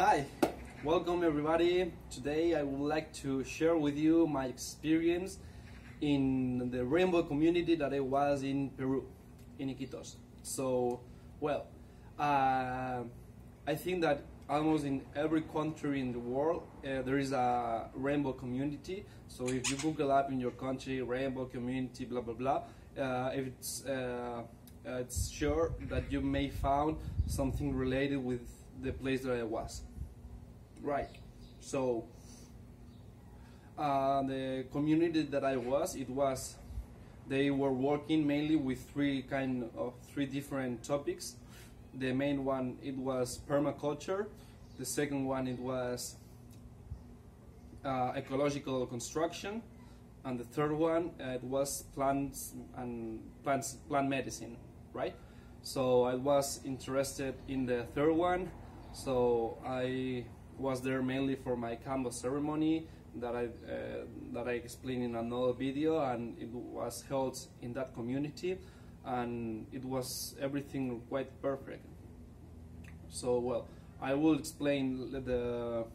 Hi, welcome everybody. Today I would like to share with you my experience in the rainbow community that I was in Peru, in Iquitos. So, well, I think that almost in every country in the world there is a rainbow community. So if you Google up in your country, rainbow community, blah blah blah, if it's sure that you may found something related with the place that I was. Right. So the community that I was, they were working mainly with three different topics. The main one, it was permaculture. The second one, it was ecological construction, and the third one, it was plant medicine, right? So I was interested in the third one, so I was there mainly for my candle ceremony that I explained in another video, and it was held in that community, and it was everything quite perfect. So, well, I will explain the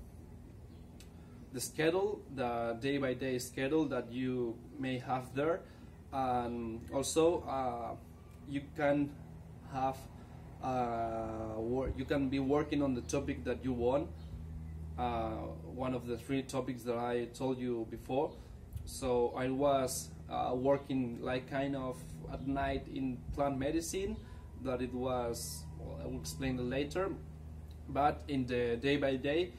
schedule, the day-by-day schedule that you may have there, and also you can have you can be working on the topic that you want. One of the three topics that I told you before. So I was working like kind of at night in plant medicine, that it was, well, I will explain it later, but in the day by day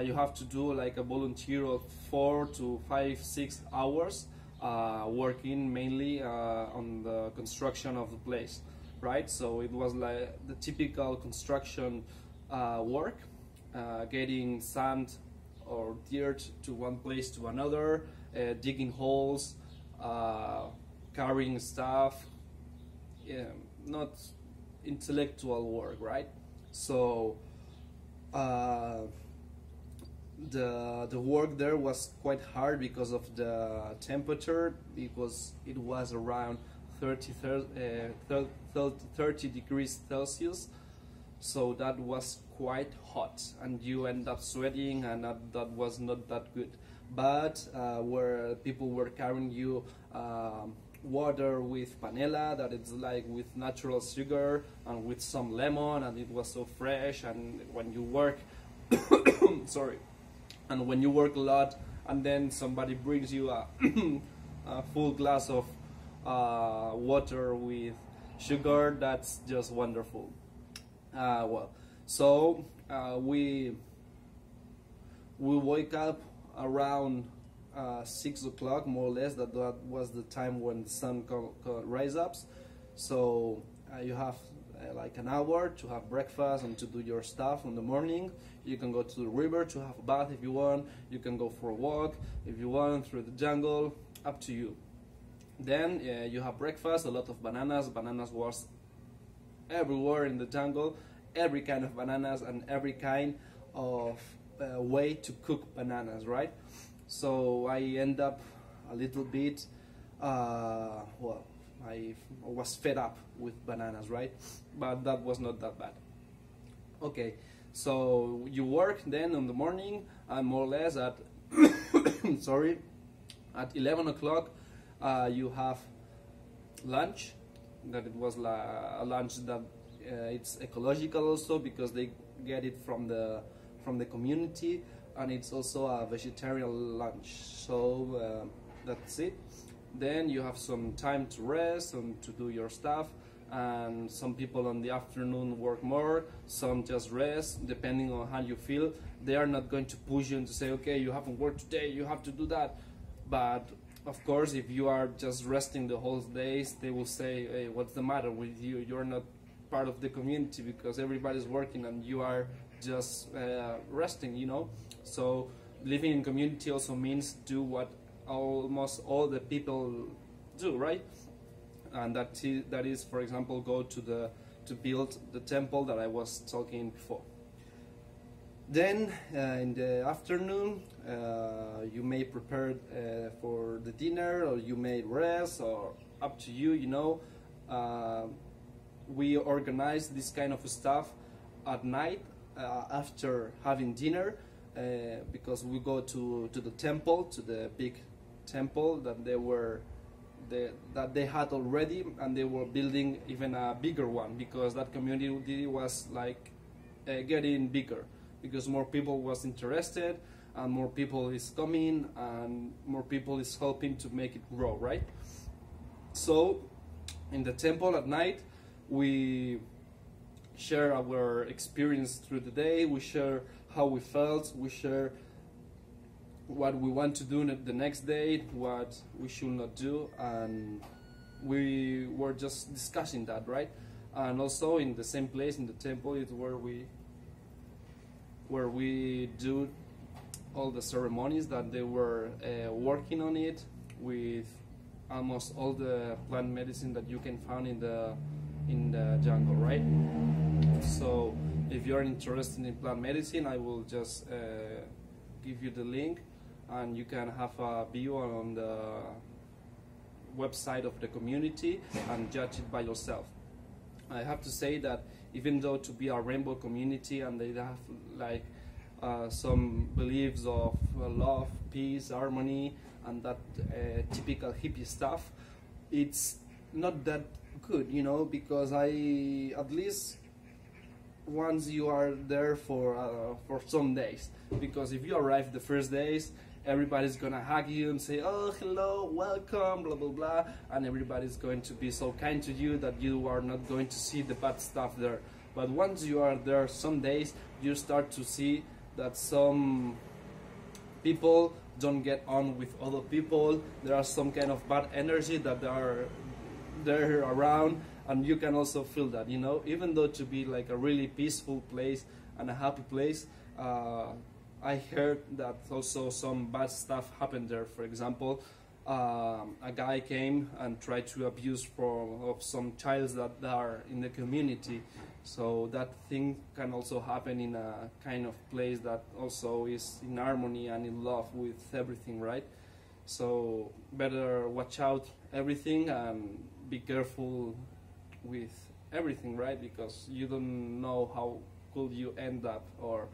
you have to do like a volunteer of 4 to 5, 6 hours working mainly on the construction of the place, right? So it was like the typical construction work. Getting sand or dirt to one place to another, digging holes, carrying stuff, not intellectual work, right? So the work there was quite hard because of the temperature, because it was around 30 degrees Celsius. So that was quite hot, and you end up sweating, and that was not that good. But where people were carrying you water with panela, that it's like with natural sugar and with some lemon, and it was so fresh. And when you work, sorry, and when you work a lot, and then somebody brings you a full glass of water with sugar, that's just wonderful. Well, so we wake up around 6 o'clock, more or less. That was the time when the sun rise up. So you have like an hour to have breakfast and to do your stuff in the morning. You can go to the river to have a bath if you want. You can go for a walk if you want through the jungle. Up to you. Then you have breakfast. A lot of bananas. Bananas was everywhere in the jungle, every kind of bananas and every kind of way to cook bananas, right? So I end up a little bit, well, I was fed up with bananas, right? But that was not that bad. Okay, so you work then in the morning, and more or less at sorry, at 11 o'clock you have lunch. That it was a lunch that it's ecological also, because they get it from the community, and it's also a vegetarian lunch. So that's it. Then you have some time to rest and to do your stuff, and some people in the afternoon work more, some just rest, depending on how you feel. They are not going to push you and to say, okay, you haven't worked today, you have to do that. But of course, if you are just resting the whole days, they will say, hey, what's the matter with you? You're not part of the community, because everybody's working and you are just resting, you know? So living in community also means do what almost all the people do, right? And that is, for example, go to build the temple that I was talking before. Then in the afternoon you may prepare for the dinner, or you may rest, or up to you, you know. We organize this kind of stuff at night after having dinner, because we go to the temple, to the big temple that they had already, and they were building even a bigger one, because that community was like getting bigger, because more people was interested, and more people is coming, and more people is helping to make it grow, right? So in the temple at night, we share our experience through the day, we share how we felt, we share what we want to do the next day, what we should not do, and we were just discussing that, right? And also in the same place, in the temple, is where we do all the ceremonies that they were working on it, with almost all the plant medicine that you can find in the jungle, right? So if you're interested in plant medicine, I will just give you the link, and you can have a view on the website of the community and judge it by yourself. I have to say that even though to be a rainbow community, and they have like some beliefs of love, peace, harmony, and that typical hippie stuff, it's not that good, you know, because at least once you are there for some days, because if you arrive the first days, everybody's gonna hug you and say, oh, hello, welcome, blah blah blah, and everybody's going to be so kind to you that you are not going to see the bad stuff there. But once you are there some days, you start to see that some people don't get on with other people. There are some kind of bad energy that are there around, and you can also feel that, you know, even though to be like a really peaceful place and a happy place, I heard that also some bad stuff happened there. For example, a guy came and tried to abuse of some childs that are in the community. So that thing can also happen in a kind of place that also is in harmony and in love with everything, right? So better watch out everything and be careful with everything, right? Because you don't know how could you end up, or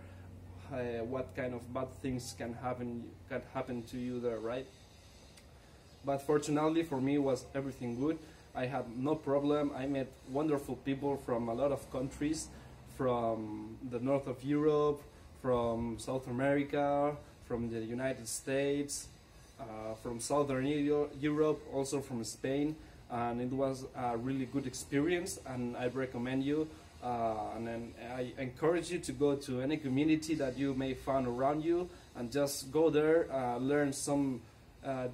what kind of bad things can happen to you there, right? But fortunately for me, was everything good. I had no problem. I met wonderful people from a lot of countries, from the north of Europe, from South America, from the United States, from Southern Europe, also from Spain, and it was a really good experience, and I recommend you. And then I encourage you to go to any community that you may find around you, and just go there, learn some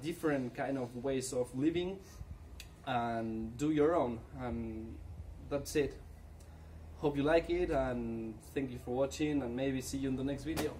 different kind of ways of living, and do your own, and that's it. Hope you like it, and thank you for watching, and maybe see you in the next video.